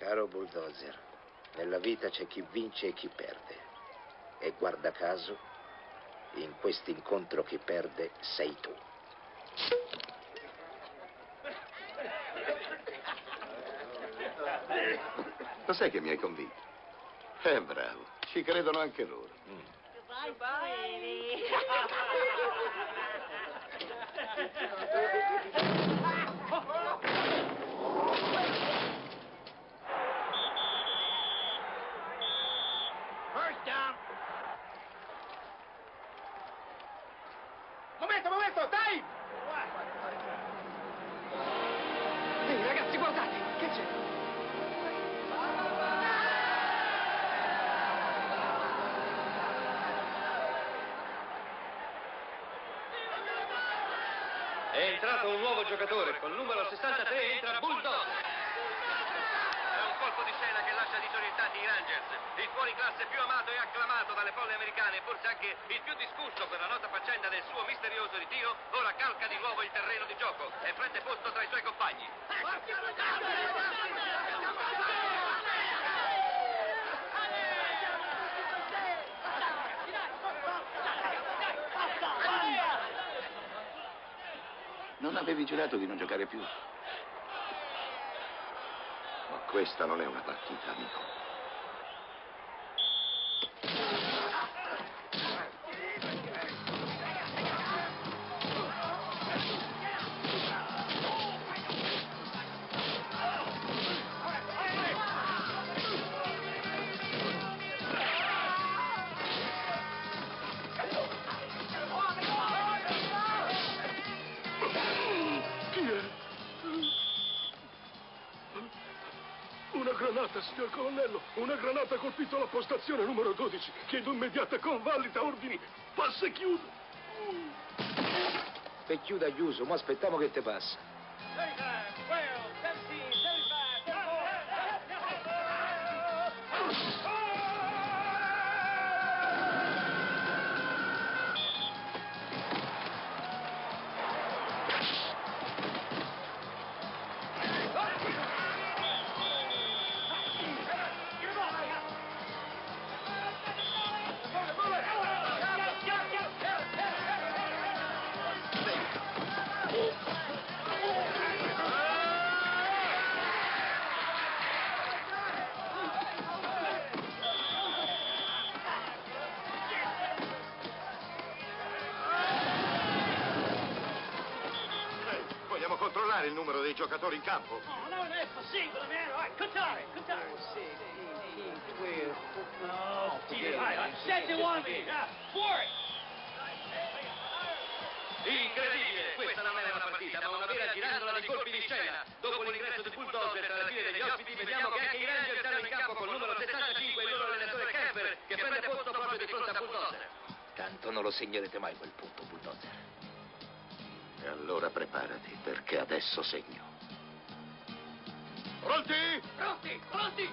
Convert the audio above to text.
Caro Bulldozer, nella vita c'è chi vince e chi perde. E guarda caso, in questo incontro chi perde sei tu. Lo sai che mi hai convinto? Bravo, ci credono anche loro. Goodbye, First down. Momento, time! Ehi, ragazzi, guardate, che c'è? È entrato un nuovo giocatore, col numero 63 entra Bulldog. È un colpo di scena che lascia disorientati i Rangers. Il fuoriclasse più amato e acclamato dalle folle americane, forse anche il più discusso per la nota faccenda del suo misterioso ritiro, ora calca di nuovo il terreno di gioco e prende posto tra i suoi compagni. Non avevi giurato di non giocare più? Ma questa non è una partita, amico. Una granata, signor colonnello! Una granata ha colpito la postazione numero 12. Chiedo immediata convalida, ordini. Passa e chiuda. Te chiuda chiuso, ma aspettiamo che te passa. 35, 12, 17, 75, Vogliamo controllare il numero dei giocatori in campo? Oh, non è possibile, man. All right, contare. 12. Oh, dear. Set the one me. For it. Incredibile! Questa non è una partita, ma una vera girandola di colpi di scena. Dopo l'ingresso di Bulldozer tra le file degli ospiti, vediamo che anche i Rangers hanno in campo col numero 65 il loro allenatore Kemper, che prende posto proprio di fronte a Bulldozer. Tanto non lo segnerete mai quel punto, Bulldozer. E allora preparati, perché adesso segno. Pronti? Pronti, pronti.